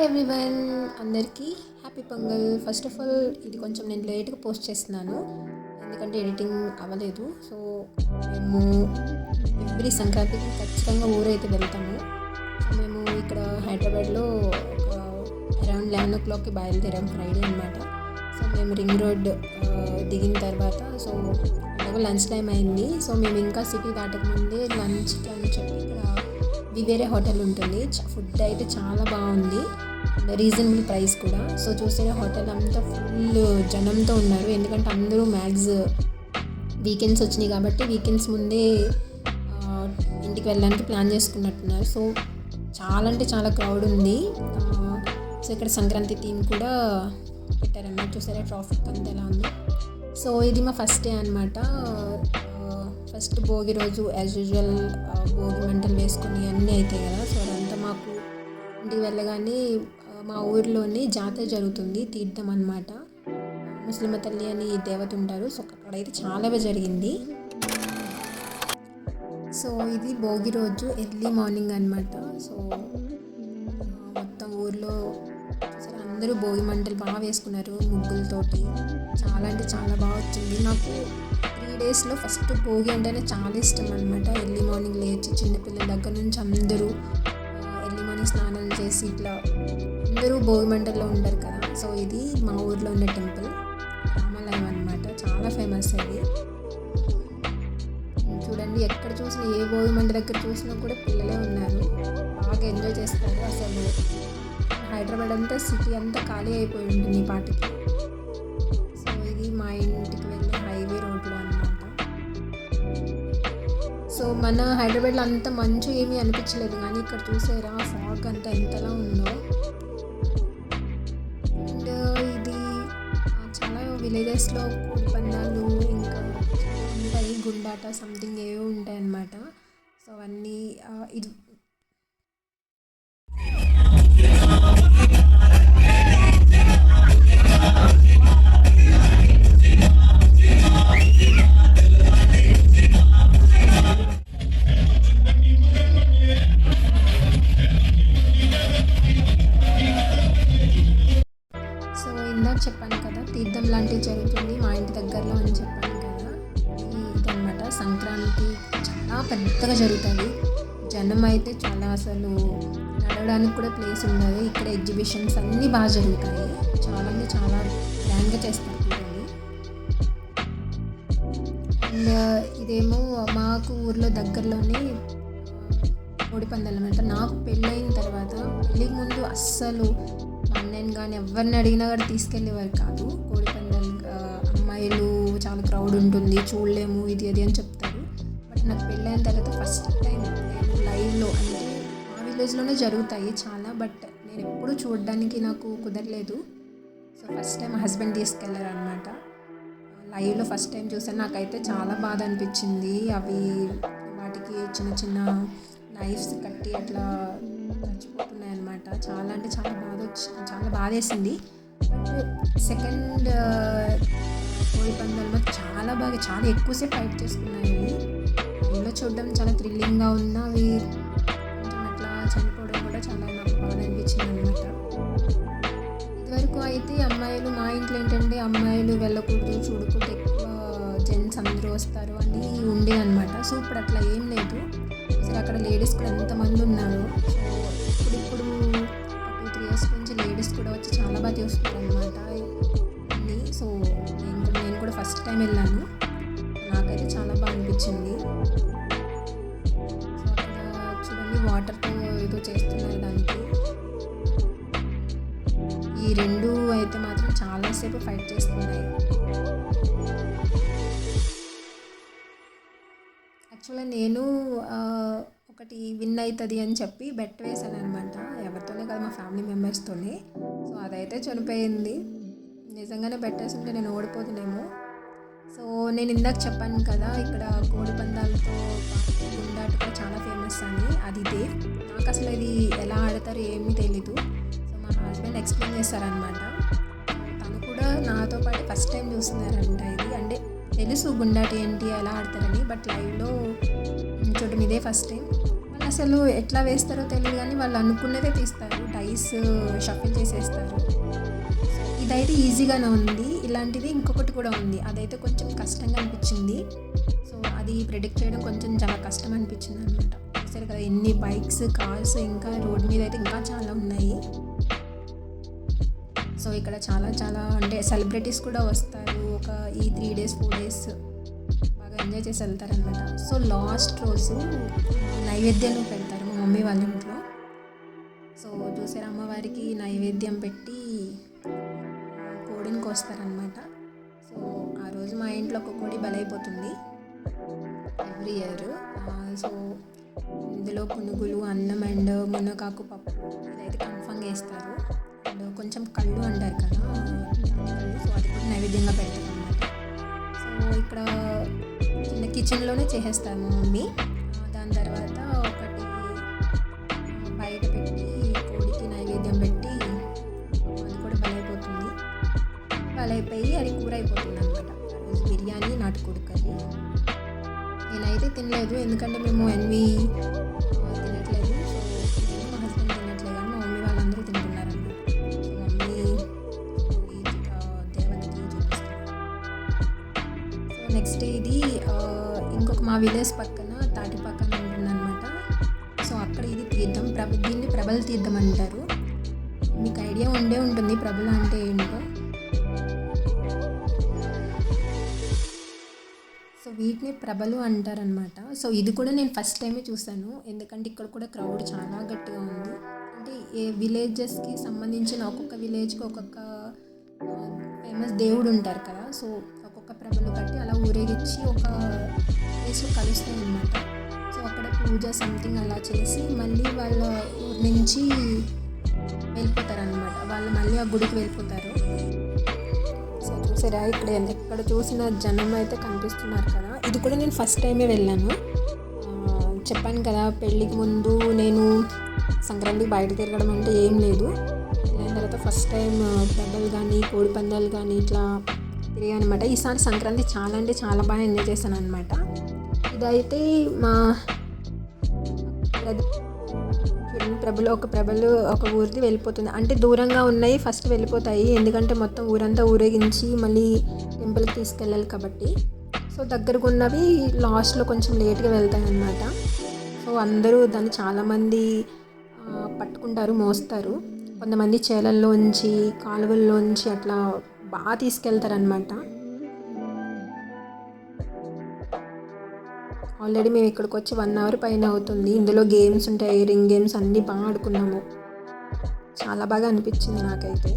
Hi everyone, అందరికీ happy pongal. First of all ఇది కొంచెం నేను లేట్గా పోస్ట్ చేస్తున్నాను ఎందుకంటే ఎడిటింగ్ అవ్వలేదు. సో మేము ఎవ్రీ సంక్రాంతికి ఖచ్చితంగా ఊరైతే వెళ్తాము. సో మేము ఇక్కడ హైదరాబాద్లో ఒక అరౌండ్ 11 o'clockకి బయలుదేరాం, ఫ్రైడే అనమాట. సో మేము రింగ్ రోడ్ దిగిన తర్వాత సో అలాగే లంచ్ టైం అయింది. సో మేము ఇంకా సిటీ దాటకముందే లంచ్కి అని చెప్పి ఇక్కడ వేరే హోటల్ ఉంటుంది. ఫుడ్ అయితే చాలా బాగుంది, రీజనబుల్ ప్రైస్ కూడా. సో చూసే హోటల్ అంతా ఫుల్ జనంతో ఉన్నారు, ఎందుకంటే అందరూ మ్యాక్స్ వీకెండ్స్ వచ్చినాయి కాబట్టి వీకెండ్స్ ముందే ఇంటికి వెళ్ళడానికి ప్లాన్ చేసుకున్నట్టున్నారు. సో చాలా అంటే చాలా క్రౌడ్ ఉంది. సో ఇక్కడ సంక్రాంతి థీమ్ కూడా పెట్టారన్నమాట. చూసారా ట్రాఫిక్ అంతా ఎలా ఉంది. సో ఇది మా ఫస్ట్ డే అనమాట. ఫస్ట్ భోగి రోజు యాజ్ యూజువల్ భోగి మంటలు వేసుకొని అన్నీ అవుతాయి కదా. సో అదంతా మాకు ఇంటికి వెళ్ళగానే మా ఊరిలోనే జాతర జరుగుతుంది, తీర్థం అనమాట. ముస్లిమ తల్లి అని దేవత ఉంటారు. సో అక్కడైతే చాలా బాగా జరిగింది. సో ఇది భోగి రోజు ఎర్లీ మార్నింగ్ అనమాట. సో మొత్తం ఊర్లో అందరూ భోగి మంటలు బాగా వేసుకున్నారు ముగ్గులతోటి. చాలా అంటే చాలా బాగా వచ్చింది. నాకు 3 daysలో ఫస్ట్ భోగి అంటేనే చాలా ఇష్టం అనమాట. ఎర్లీ మార్నింగ్ లేచి చిన్నపిల్లల దగ్గర నుంచి అందరూ ఎర్లీ మార్నింగ్ స్నానాలు చేసి ఇట్లా అందరూ భోగి మంటల్లో ఉంటారు కదా. సో ఇది మా ఊర్లో ఉన్న టెంపుల్, రామాలయం అనమాట. చాలా ఫేమస్ అది. చూడండి, ఎక్కడ చూసినా ఏ భోగి మంట దగ్గర చూసినా కూడా పిల్లలే ఉన్నారు, బాగా ఎంజాయ్ చేస్తారు. అసలు హైదరాబాద్ అంతా సిటీ అంతా ఖాళీ అయిపోయి ఉంటుంది ఈ పాటికి. సో ఇది మా ఇంటికి వెళ్ళే హైవే రోడ్లో అనమాట. సో మన హైదరాబాద్లో అంత మంచు ఏమీ అనిపించలేదు, కానీ ఇక్కడ చూసారా ఫాగ్ అంతా ఎంతలా ఉందో. అండ్ ఇది చాలా విలేజెస్లో కోడి పందాలు ఇంకా ఉంటాయి, గుండాట సంథింగ్ ఏవో ఉంటాయి అన్నమాట. సో అవన్నీ ఇది చెప్పాను కదా, తీర్థం లాంటివి జరుగుతుంది మా ఇంటి దగ్గరలో అని చెప్పాను కదా. ఇదనమాట సంక్రాంతి చాలా పెద్దగా జరుగుతుంది. జనం అయితే చాలా, అసలు నడవడానికి కూడా ప్లేస్ ఉండదు. ఇక్కడ ఎగ్జిబిషన్స్ అన్నీ బాగా జరుగుతాయి. చాలా అంటే చాలా గ్రాండ్గా చేస్తారు పిల్లలు. అండ్ ఇదేమో మాకు ఊర్లో దగ్గరలోనే కోడి పందాలు అనమాట. నాకు పెళ్ళయిన తర్వాత, పెళ్ళికి ముందు అస్సలు మా అన్నయ్యని కానీ ఎవరిని అడిగినా కూడా తీసుకెళ్ళేవారు కాదు. కోడి పందాలు అమ్మాయిలు చాలా క్రౌడ్ ఉంటుంది, చూడలేము ఇది అది అని చెప్తారు. బట్ నాకు పెళ్ళైన తర్వాత ఫస్ట్ టైం నేను లైవ్లో, అంటే మా విలేజ్లోనే జరుగుతాయి చాలా, బట్ నేను ఎప్పుడూ చూడడానికి నాకు కుదరలేదు. సో ఫస్ట్ టైం మా హస్బెండ్ తీసుకెళ్ళారు అనమాట. లైవ్లో ఫస్ట్ టైం చూసాను. నాకైతే చాలా బాధ అనిపించింది. అవి వాటికి చిన్న చిన్న నైఫ్స్ కట్టి అట్లా చచ్చిపోతున్నాయి అనమాట. చాలా అంటే చాలా బాధ వేసింది. సెకండ్ కోడి పందాలు చాలా బాగా, చాలా ఎక్కువసేపు ఫైట్ చేసుకున్నాయి. అవి చూడడం చాలా థ్రిల్లింగ్గా ఉన్నా, అవి కొంచెం అట్లా చనిపోవడం కూడా చాలా నాకు బాధ అనిపించింది అనమాట. ఇదివరకు అయితే అమ్మాయిలు, మా ఇంట్లో ఏంటంటే అమ్మాయిలు వెళ్ళకూడదు, చూడకూడదు, ఎక్కువ జెంట్స్ అందరూ వస్తారు అని ఉండేదన్నమాట. సో ఇప్పుడు అట్లా ఏం లేదు. అసలు అక్కడ లేడీస్ కూడా ఎంతమంది ఉన్నారు. సో ఇప్పుడు 2-3 years నుంచి లేడీస్ కూడా వచ్చి చాలా బాగా చూస్తున్నారు అనమాట అన్నీ. సో నేను కూడా ఫస్ట్ టైం వెళ్ళాను, నాకైతే చాలా బాగా అనిపించింది. సో అక్కడ చూడండి వాటర్తో ఏదో చేస్తున్నారు దానికి. ఈ 2 అయితే మాత్రం చాలాసేపు ఫైట్ చేస్తున్నాయి. యాక్చువల్గా నేను ఒకటి విన్ అవుతుంది అని చెప్పి బెట్ వేసాను అనమాట. ఎవరితోనే కదా, మా ఫ్యామిలీ మెంబర్స్తోనే. సో అదైతే చనిపోయింది. నిజంగానే బెట్ వేసుంటే నేను ఓడిపోతున్నామో. సో నేను ఇందాక చెప్పాను కదా, ఇక్కడ కోడి పందాలతో గుండాట కూడా చాలా ఫేమస్ అని. అది ఇదే. నాకు అసలు ఇది ఎలా ఆడతారో ఏమీ తెలీదు. సో మా హస్బెండ్ ఎక్స్ప్లెయిన్ చేశారనమాట. తను కూడా నాతో పాటు ఫస్ట్ టైం చూస్తున్నారంట ఇది. అంటే తెలుసు గుండాట ఏంటి ఎలా ఆడతారని, బట్ లైవ్లో చూడడం ఇదే ఫస్ట్ టైం. వాళ్ళ అసలు ఎట్లా వేస్తారో తెలియదు కానీ వాళ్ళు అనుకున్నదే తీస్తారు, డైస్ షఫిల్ చేసేస్తారు. ఇదైతే ఈజీగానే ఉంది. ఇలాంటిది ఇంకొకటి కూడా ఉంది, అదైతే కొంచెం కష్టంగా అనిపించింది. సో అది ప్రిడిక్ట్ చేయడం కొంచెం చాలా కష్టం అనిపించింది అనమాట. చూసారు కదా ఎన్ని బైక్స్, కార్స్, ఇంకా రోడ్ మీద అయితే ఇంకా చాలా ఉన్నాయి. సో ఇక్కడ చాలా అంటే సెలబ్రిటీస్ కూడా వస్తారు. ఒక ఈ 3 days 4 days బాగా ఎంజాయ్ చేసి వెళ్తారనమాట. సో లాస్ట్ రోజు నైవేద్యాలు పెడతారు మా మమ్మీ వాళ్ళ ఇంట్లో. సో చూసారు అమ్మవారికి నైవేద్యం పెట్టి కోడిని కోస్తారనమాట. సో ఆ రోజు మా ఇంట్లో ఒక కోడి బలైపోతుంది ఎవ్రీ ఇయర్. సో ఇందులో పునుగులు, అన్నం అండ్ మునగాకు పప్పు ఇదైతే కన్ఫర్మ్గా వేస్తారు. అండ్ కొంచెం కళ్ళు అంటారు కదా, సో అది కూడా నైవేద్యంగా పెడతారు అనమాట. సో ఇక్కడ చిన్న కిచెన్లోనే చేసేస్తారు మా మమ్మీ. దాని తర్వాత ఒకటి బయట పెట్టి కోడికి నైవేద్యం పెట్టి అది కూడా బలైపోతుంది. బలైపోయి అది కూర అయిపోతుంది అనమాట. ఆ రోజు బిర్యానీ, నాటుకోడి కర్రీ. నేనైతే తినలేదు, ఎందుకంటే మేము ఎన్వి తినట్లేదు. సో నేను మా హస్బెండ్ తినట్లేదు, కానీ మా మమ్మీ వాళ్ళందరూ తింటున్నారన్నమాట. సో మమ్మీ దేవతకి చూపిస్తారు. సో నెక్స్ట్ ఇది ఇంకొక మా విలేజ్ పక్కన తాటిపక్కన ఉంటుందన్నమాట. సో అక్కడ ఇది తీర్థం, దీన్ని ప్రబల తీర్థం అంటారు. మీకు ఐడియా ఉండే ఉంటుంది ప్రబల అంటే ఏంటో. సో వీటిని ప్రభలు అంటారనమాట. సో ఇది కూడా నేను ఫస్ట్ టైమే చూసాను, ఎందుకంటే ఇక్కడ కూడా క్రౌడ్ చాలా గట్టిగా ఉంది. అంటే ఏ విలేజెస్కి సంబంధించిన ఒక్కొక్క విలేజ్కి ఒక్కొక్క ఫేమస్ దేవుడు ఉంటారు కదా. సో ఒక్కొక్క ప్రభలు కట్టి అలా ఊరేగించి ఒక ప్లేస్లో కలుస్తాయి అన్నమాట. సో అక్కడ పూజ సంథింగ్ అలా చేసి మళ్ళీ వాళ్ళ ఊరి నుంచి వెళ్ళిపోతారనమాట. వాళ్ళు మళ్ళీ ఆ గుడికి వెళ్ళిపోతారు. సో చూసారా ఇక్కడ ఎక్కడ చూసిన జనం అయితే కనిపిస్తున్నారు కదా. ఇది కూడా నేను ఫస్ట్ టైమే వెళ్ళాను. చెప్పాను కదా పెళ్ళికి ముందు నేను సంక్రాంతికి బయట తిరగడం అంటే ఏం లేదు. వెళ్ళిన తర్వాత ఫస్ట్ టైం దెబ్బలు కానీ కోడి పందాలు కానీ ఇట్లా తిరిగాను అనమాట. ఈసారి సంక్రాంతి చాలా అంటే చాలా బాగా ఎంజాయ్ చేశాను అనమాట. ఇదైతే మా ప్రభలు ఒక ఊరిది వెళ్ళిపోతుంది. అంటే దూరంగా ఉన్నాయి ఫస్ట్ వెళ్ళిపోతాయి, ఎందుకంటే మొత్తం ఊరంతా ఊరేగించి మళ్ళీ టెంపుల్కి తీసుకెళ్ళాలి కాబట్టి. సో దగ్గరకు ఉన్నవి లాస్ట్లో కొంచెం లేట్గా వెళ్తాయి అన్నమాట. సో అందరూ దాన్ని చాలామంది పట్టుకుంటారు, మోస్తారు. కొంతమంది చేలల్లోంచి, కాలువల్లోంచి అట్లా బాగా తీసుకెళ్తారనమాట. ఆల్రెడీ మేము ఇక్కడికి వచ్చి 1 hour పైన అవుతుంది. ఇందులో గేమ్స్ ఉంటాయి, రింగ్ గేమ్స్ అన్నీ బాగా ఆడుకున్నాము. చాలా బాగా అనిపించింది నాకైతే.